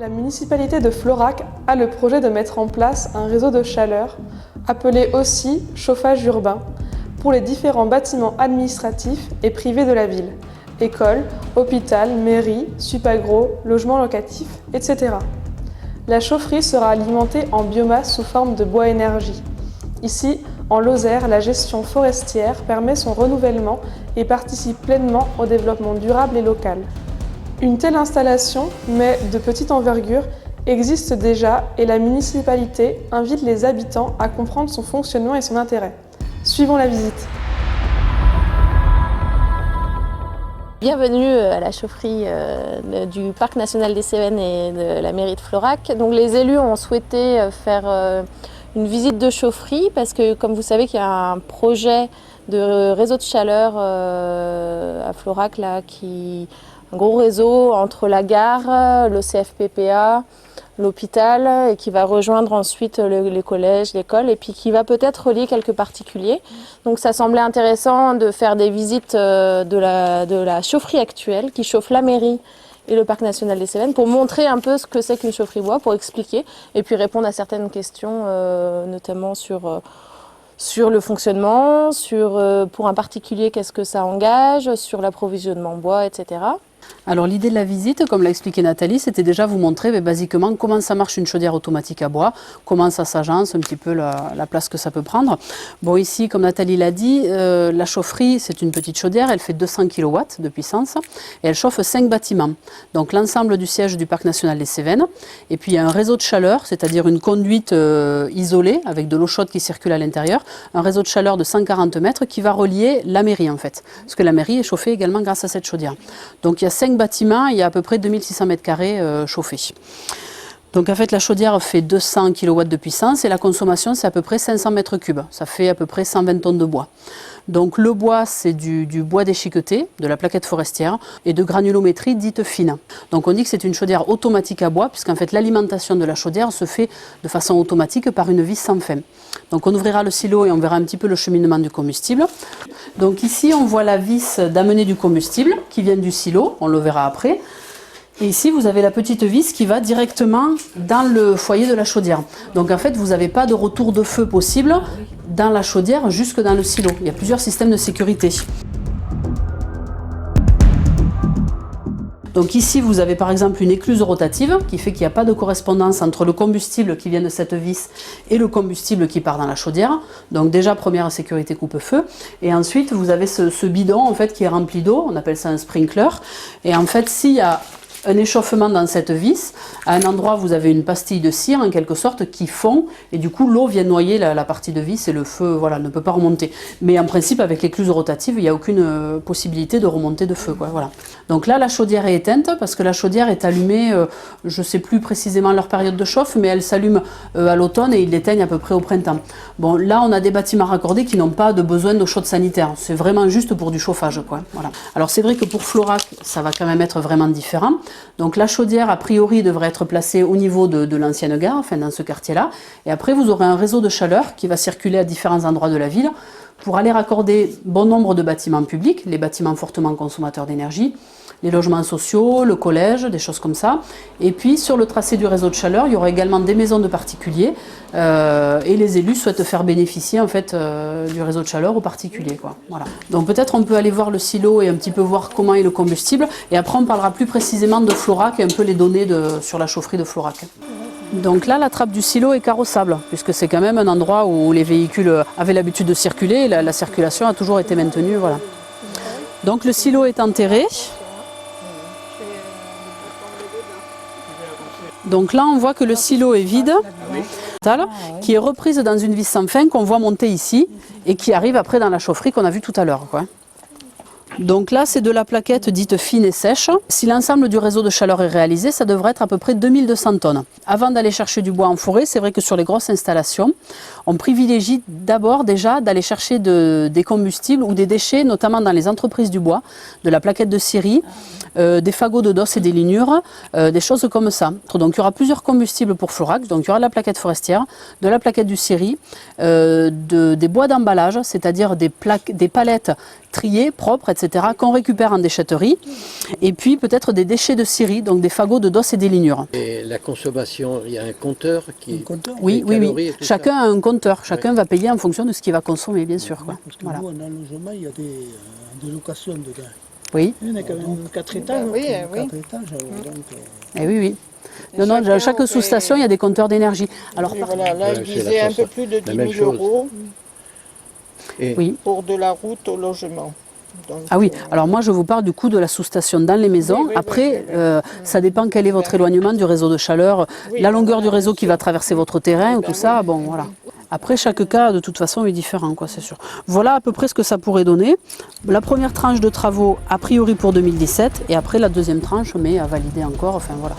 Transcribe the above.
La municipalité de Florac a le projet de mettre en place un réseau de chaleur, appelé aussi chauffage urbain, pour les différents bâtiments administratifs et privés de la ville, écoles, hôpital, mairie, supagro, logements locatifs, etc. La chaufferie sera alimentée en biomasse sous forme de bois énergie. Ici, en Lozère, la gestion forestière permet son renouvellement et participe pleinement au développement durable et local. Une telle installation, mais de petite envergure, existe déjà et la municipalité invite les habitants à comprendre son fonctionnement et son intérêt. Suivons la visite. Bienvenue à la chaufferie du Parc national des Cévennes et de la mairie de Florac. Donc, les élus ont souhaité faire une visite de chaufferie parce que, comme vous savez, qu'il y a un projet de réseau de chaleur à Florac, là, un gros réseau entre la gare, le CFPPA, l'hôpital, et qui va rejoindre ensuite les collèges, l'école, et puis qui va peut-être relier quelques particuliers. Donc ça semblait intéressant de faire des visites de la chaufferie actuelle qui chauffe la mairie et le Parc national des Cévennes pour montrer un peu ce que c'est qu'une chaufferie bois, pour expliquer, et puis répondre à certaines questions, notamment sur le fonctionnement, pour un particulier qu'est-ce que ça engage, sur l'approvisionnement bois, etc. Alors l'idée de la visite, comme l'a expliqué Nathalie, c'était déjà vous montrer basiquement comment ça marche une chaudière automatique à bois, comment ça s'agence, un petit peu la place que ça peut prendre. Bon, ici, comme Nathalie l'a dit, la chaufferie, c'est une petite chaudière, elle fait 200 kW de puissance et elle chauffe 5 bâtiments. Donc l'ensemble du siège du Parc national des Cévennes. Et puis il y a un réseau de chaleur, c'est-à-dire une conduite isolée avec de l'eau chaude qui circule à l'intérieur, un réseau de chaleur de 140 mètres qui va relier la mairie en fait. Parce que la mairie est chauffée également grâce à cette chaudière. Donc il y a 5 bâtiments, il y a à peu près 2600 mètres carrés chauffés. Donc en fait la chaudière fait 200 kW de puissance et la consommation c'est à peu près 500 mètres cubes. Ça fait à peu près 120 tonnes de bois. Donc le bois c'est du bois déchiqueté, de la plaquette forestière et de granulométrie dite fine. Donc on dit que c'est une chaudière automatique à bois puisqu'en fait l'alimentation de la chaudière se fait de façon automatique par une vis sans fin. Donc on ouvrira le silo et on verra un petit peu le cheminement du combustible. Donc ici on voit la vis d'amener du combustible qui vient du silo, on le verra après. Et ici, vous avez la petite vis qui va directement dans le foyer de la chaudière. Donc en fait, vous n'avez pas de retour de feu possible dans la chaudière jusque dans le silo. Il y a plusieurs systèmes de sécurité. Donc ici, vous avez par exemple une écluse rotative qui fait qu'il n'y a pas de correspondance entre le combustible qui vient de cette vis et le combustible qui part dans la chaudière. Donc déjà, première sécurité coupe-feu. Et ensuite, vous avez ce bidon en fait, qui est rempli d'eau, on appelle ça un sprinkler. Et en fait, s'il y a un échauffement dans cette vis, à un endroit vous avez une pastille de cire en quelque sorte qui fond et du coup l'eau vient noyer la partie de vis et le feu ne peut pas remonter. Mais en principe avec l'écluse rotative il n'y a aucune possibilité de remonter de feu. Voilà. Donc là la chaudière est éteinte parce que la chaudière est allumée, je ne sais plus précisément leur période de chauffe, mais elle s'allume à l'automne et ils l'éteignent à peu près au printemps. Bon là on a des bâtiments raccordés qui n'ont pas de besoin d'eau chaude sanitaire, c'est vraiment juste pour du chauffage. Voilà. Alors c'est vrai que pour Florac ça va quand même être vraiment différent. Donc la chaudière, a priori, devrait être placée au niveau de l'ancienne gare, enfin dans ce quartier-là. Et après, vous aurez un réseau de chaleur qui va circuler à différents endroits de la ville pour aller raccorder bon nombre de bâtiments publics, les bâtiments fortement consommateurs d'énergie, les logements sociaux, le collège, des choses comme ça. Et puis sur le tracé du réseau de chaleur, il y aura également des maisons de particuliers et les élus souhaitent faire bénéficier en fait du réseau de chaleur aux particuliers. Voilà. Donc peut-être on peut aller voir le silo et un petit peu voir comment est le combustible. Et après on parlera plus précisément de Florac et un peu les données sur la chaufferie de Florac. Donc là, la trappe du silo est carrossable, puisque c'est quand même un endroit où les véhicules avaient l'habitude de circuler et la circulation a toujours été maintenue. Voilà. Donc le silo est enterré. Donc là, on voit que le silo est vide, qui est reprise dans une vis sans fin qu'on voit monter ici et qui arrive après dans la chaufferie qu'on a vue tout à l'heure. Donc là, c'est de la plaquette dite fine et sèche. Si l'ensemble du réseau de chaleur est réalisé, ça devrait être à peu près 2200 tonnes. Avant d'aller chercher du bois en forêt, c'est vrai que sur les grosses installations, on privilégie d'abord déjà d'aller chercher des combustibles ou des déchets, notamment dans les entreprises du bois, de la plaquette de scierie, des fagots de DOS et des lignures, des choses comme ça. Donc il y aura plusieurs combustibles pour Florac. Donc il y aura de la plaquette forestière, de la plaquette du scierie, des bois d'emballage, c'est-à-dire des palettes triées, propres, etc. etc., qu'on récupère en déchetterie. Et puis peut-être des déchets de scierie, donc des fagots de DOS et des lignures. Et la consommation, il y a un compteur qui... Oui, oui, oui. Chacun a un compteur. Chacun va payer en fonction de ce qu'il va consommer, bien sûr. Quoi. Parce que Voilà. nous, on a un logement, il y a des locations dedans. Oui. Il y en a quand même 4 étages. oui, oui. 4 étages, donc, Et oui, oui. Non, non, à chaque sous-station, il y a des compteurs d'énergie. Alors, Et voilà, là, il c'est disait la un peu plus de la 10 même 000 chose. euros Et oui. pour de la route au logement. Donc, Ah oui, alors moi je vous parle du coût de la sous-station dans les maisons. Oui, oui, Après, oui, oui. ça dépend quel est votre éloignement du réseau de chaleur, Oui, la longueur voilà, du réseau qui bien va sûr. traverser votre terrain, ou tout ça, bon voilà. Après, chaque cas, de toute façon, est différent, quoi, c'est sûr. Voilà à peu près ce que ça pourrait donner. La première tranche de travaux, a priori pour 2017, et après la deuxième tranche, mais à valider encore, enfin voilà.